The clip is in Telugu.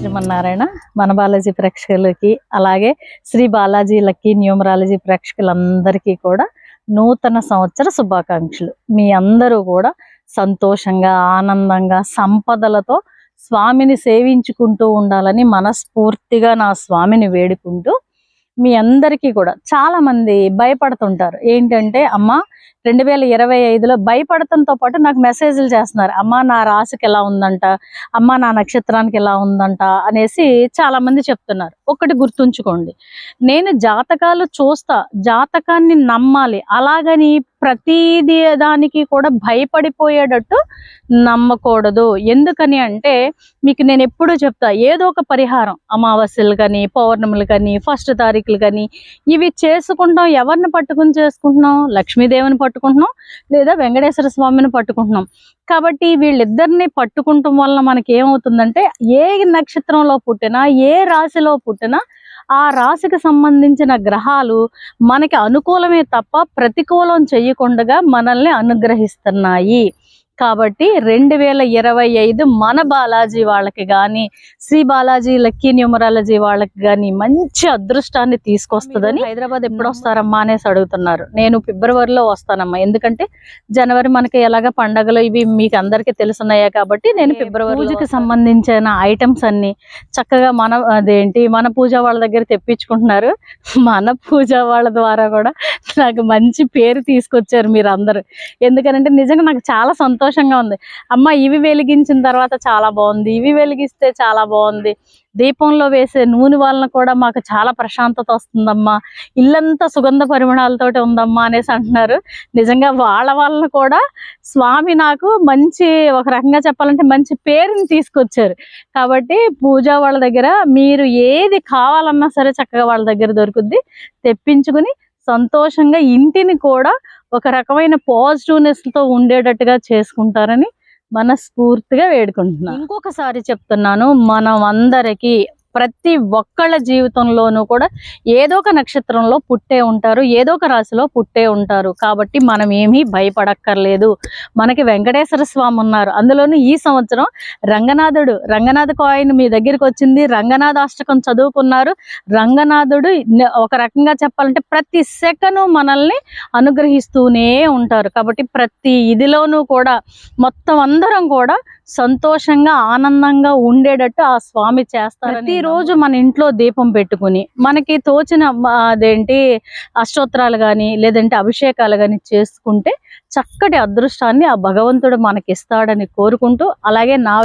శ్రీమన్నారాయణ. మన బాలాజీ ప్రేక్షకులకి అలాగే శ్రీ బాలాజీ లక్కీ న్యూమరాలజీ ప్రేక్షకులందరికీ కూడా నూతన సంవత్సర శుభాకాంక్షలు. మీ అందరూ కూడా సంతోషంగా ఆనందంగా సంపదలతో స్వామిని సేవించుకుంటూ ఉండాలని మనస్ఫూర్తిగా నా స్వామిని వేడుకుంటూ, మీ అందరికీ కూడా చాలా మంది భయపడుతుంటారు. ఏంటంటే అమ్మ 2025లో భయపడటంతో పాటు నాకు మెసేజ్లు చేస్తున్నారు. అమ్మ నా రాశికి ఎలా ఉందంట, అమ్మ నా నక్షత్రానికి ఎలా ఉందంట అనేసి చాలా మంది చెప్తున్నారు. ఒకటి గుర్తుంచుకోండి, నేను జాతకాలు చూస్తా, జాతకాన్ని నమ్మాలి. అలాగని ప్రతిదీ దానికి కూడా భయపడిపోయేటట్టు నమ్మకూడదు. ఎందుకని అంటే మీకు నేను ఎప్పుడూ చెప్తా, ఏదో ఒక పరిహారం అమావాస్యలు కానీ పౌర్ణములు కానీ ఫస్ట్ తారీఖులు కానీ ఇవి చేసుకుంటాం. ఎవరిని పట్టుకుని చేసుకుంటున్నాం? లక్ష్మీదేవిని పట్టుకుంటున్నాం, లేదా వెంకటేశ్వర స్వామిని పట్టుకుంటున్నాం. కాబట్టి వీళ్ళిద్దరిని పట్టుకుంటాం వల్ల మనకి ఏమవుతుందంటే, ఏ నక్షత్రంలో పుట్టినా ఏ రాశిలో పుట్టినా ఆ రాశికి సంబంధించిన గ్రహాలు మనకి అనుకూలమే తప్ప ప్రతికూలం చేయకుండా మనల్ని అనుగ్రహిస్తున్నాయి. కాబట్టి 2025 మన బాలాజీ వాళ్ళకి కానీ శ్రీ బాలాజీ లక్కీ న్యూమరాలజీ వాళ్ళకి కానీ మంచి అదృష్టాన్ని తీసుకొస్తుందని. హైదరాబాద్ ఎప్పుడు వస్తారమ్మా అనేసి అడుగుతున్నారు. నేను ఫిబ్రవరిలో వస్తానమ్మా, ఎందుకంటే జనవరి మనకి ఎలాగ పండగలు ఇవి మీకు అందరికీ తెలుసున్నాయా కాబట్టి నేను ఫిబ్రవరి. పూజకి సంబంధించిన ఐటమ్స్ అన్ని చక్కగా మన పూజ వాళ్ళ దగ్గర తెప్పించుకుంటున్నారు. మన పూజ వాళ్ళ ద్వారా కూడా నాకు మంచి పేరు తీసుకొచ్చారు మీరు అందరూ. ఎందుకనంటే నిజంగా నాకు చాలా సంతోషంగా ఉంది. అమ్మ ఇవి వెలిగించిన తర్వాత చాలా బాగుంది, ఇవి వెలిగిస్తే చాలా బాగుంది, దీపంలో వేసే నూనె వలన కూడా మాకు చాలా ప్రశాంతత వస్తుందమ్మా, ఇల్లంతా సుగంధ పరిమళాలతోటి ఉందమ్మా అనేసి అంటున్నారు. నిజంగా వాళ్ళ వలన కూడా స్వామి నాకు మంచి, ఒక రకంగా చెప్పాలంటే మంచి పేరుని తీసుకొచ్చారు. కాబట్టి పూజ వాళ్ళ దగ్గర మీరు ఏది కావాలన్నా సరే చక్కగా వాళ్ళ దగ్గర దొరుకుద్ది. తెప్పించుకుని సంతోషంగా ఇంటిని కూడా ఒక రకమైన పాజిటివ్నెస్ తో ఉండేటట్టుగా చేసుకుంటారని మనస్ఫూర్తిగా వేడుకుంటున్నాను. ఇంకొకసారి చెప్తున్నాను, మనం అందరికీ ప్రతి ఒక్కళ్ళ జీవితంలోనూ కూడా ఏదో ఒక నక్షత్రంలో పుట్టే ఉంటారు, ఏదో ఒక రాశిలో పుట్టే ఉంటారు. కాబట్టి మనం ఏమీ భయపడక్కర్లేదు. మనకి వెంకటేశ్వర స్వామి ఉన్నారు. అందులోనూ ఈ సంవత్సరం రంగనాథ కాయిన్ మీ దగ్గరికి వచ్చింది. రంగనాథ అష్టకం చదువుకున్నారు. రంగనాథుడు ఒక రకంగా చెప్పాలంటే ప్రతి సెకను మనల్ని అనుగ్రహిస్తూనే ఉంటారు. కాబట్టి ప్రతి ఇదిలోనూ కూడా మొత్తం అందరం కూడా సంతోషంగా ఆనందంగా ఉండేటట్టు ఆ స్వామి చేస్తారు. ప్రతిరోజు మన ఇంట్లో దీపం పెట్టుకుని మనకి తోచిన అష్టోత్తరాలు కానీ లేదంటే అభిషేకాలు కానీ చేసుకుంటే చక్కటి అదృష్టాన్ని ఆ భగవంతుడు మనకి ఇస్తాడని కోరుకుంటూ, అలాగే నా